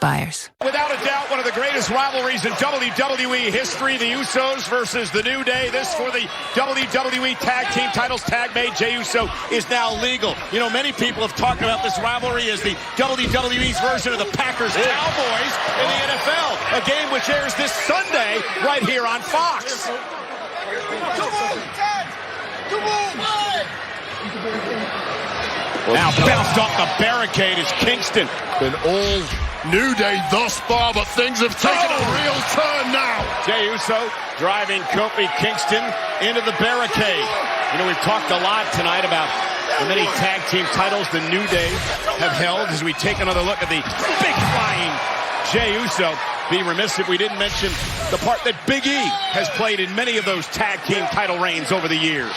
buyers. Without a doubt, one of the greatest rivalries in WWE history, the Usos versus the New Day. This for the WWE Tag Team titles. Tag made Jey Uso is now legal. You know, many people have talked about this rivalry as the WWE's version of the Packers-Cowboys in the NFL. A game which airs this Sunday right here on Fox. Now bounced off the barricade is Kingston. Been all New Day thus far, but things have taken a real turn now. Jey Uso driving Kofi Kingston into the barricade. You know, we've talked a lot tonight about the many tag team titles the New Day have held as we take another look at the big flying Jey Uso. Be remiss if we didn't mention the part that Big E has played in many of those tag team title reigns over the years.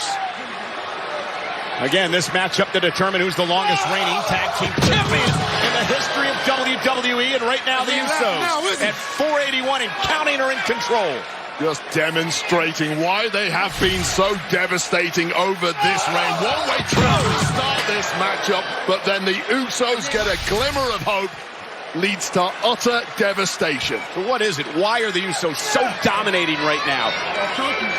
Again, this matchup to determine who's the longest reigning tag team champion in the history of WWE, and right now the Usos at 481 and counting are in control. Just demonstrating why they have been so devastating over this reign. One-way trip to start this matchup, but then the Usos get a glimmer of hope. Leads to utter devastation. So what is it? Why are the Usos so dominating right now?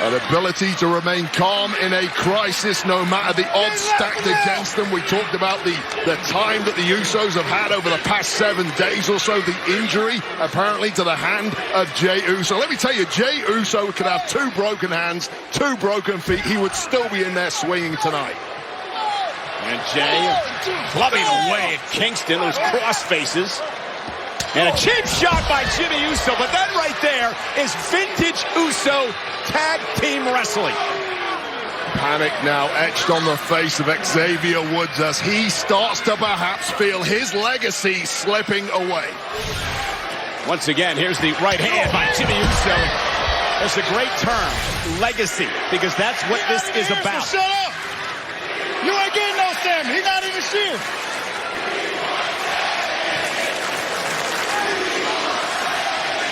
An ability to remain calm in a crisis, no matter the odds stacked against them. We talked about the time that the Usos have had over the past 7 days or so. The injury, apparently, to the hand of Jey Uso. Let me tell you, Jey Uso could have 2 broken hands, 2 broken feet. He would still be in there swinging tonight. And Jey clubbing away at Kingston, those cross faces. And a cheap shot by Jimmy Uso, but that right there is vintage Uso tag team wrestling. Panic now etched on the face of Xavier Woods as he starts to perhaps feel his legacy slipping away. Once again, here's the right hand by Jimmy Uso. That's a great term, legacy, because that's what this is about. Shut up! You ain't getting no Sam. He's not even here.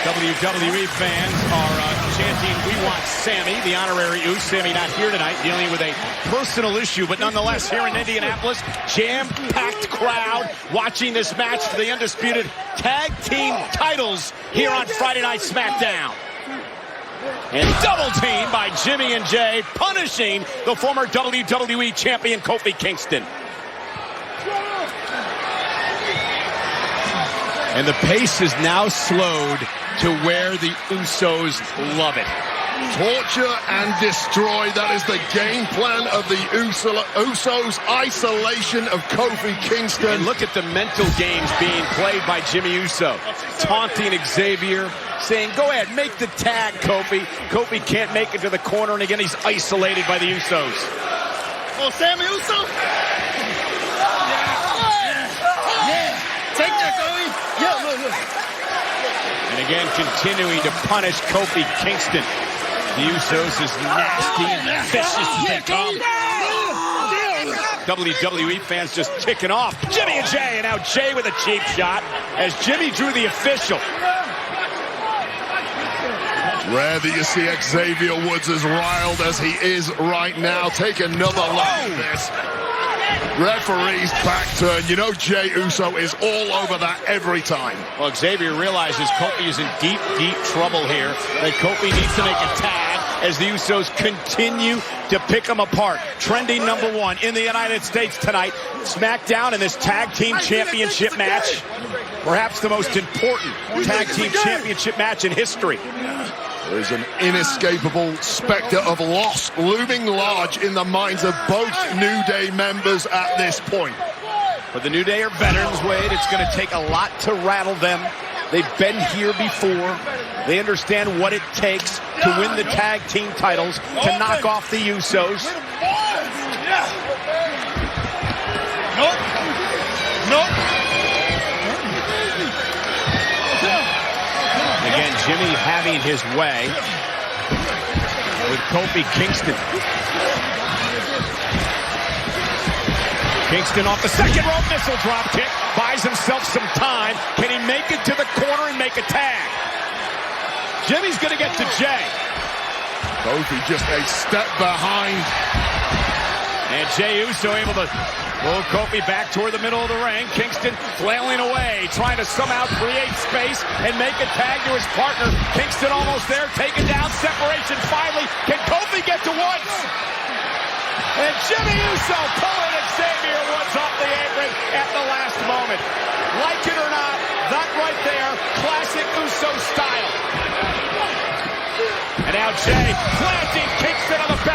WWE fans are chanting, "We want Sammy," the honorary Uso. Sammy not here tonight, dealing with a personal issue, but nonetheless here in Indianapolis, jam-packed crowd watching this match for the undisputed tag team titles here on Friday Night SmackDown. And double team by Jimmy and Jey, punishing the former WWE champion Kofi Kingston. And the pace is now slowed to where the Usos love it. Torture and destroy, that is the game plan of the Usos' isolation of Kofi Kingston. And look at the mental games being played by Jimmy Uso. Taunting Xavier, saying, "Go ahead, make the tag, Kofi." Kofi can't make it to the corner, and again, he's isolated by the Usos. Oh, Sammy Uso? Yeah. Take that, Kofi. Yeah, look. And again, continuing to punish Kofi Kingston. The Usos as nasty and vicious as they come. WWE fans just kicking off. Jimmy and Jey, and now Jey with a cheap shot as Jimmy drew the official. Rare that you see Xavier Woods as riled as he is right now. Take another look at this. Referee's back turn. You know Jey Uso is all over that every time. Well, Xavier realizes Kofi is in deep, deep trouble here. That Kofi needs to make a tag as the Usos continue to pick them apart. Trending #1 in the United States tonight. SmackDown in this Tag Team Championship match. Perhaps the most important Tag Team Championship match in history. There's an inescapable specter of loss looming large in the minds of both New Day members at this point. But the New Day are veterans, Wade. It's going to take a lot to rattle them. They've been here before. They understand what it takes to win the tag team titles, to knock off the Usos. Nope. Again, Jimmy having his way with Kofi Kingston. Kingston off the second rope, missile drop kick, buys himself some time. Can he make it to the corner and make a tag? Jimmy's going to get to Jey. Kofi just a step behind. And Jey Uso able to Well, Kofi back toward the middle of the ring. Kingston flailing away, trying to somehow create space and make a tag to his partner. Kingston almost there, taken down, separation finally. Can Kofi get to once? And Jimmy Uso pulling Xavier Woods off the apron at the last moment. Like it or not, that right there, classic Uso style. And now Jay planting Kingston on the back.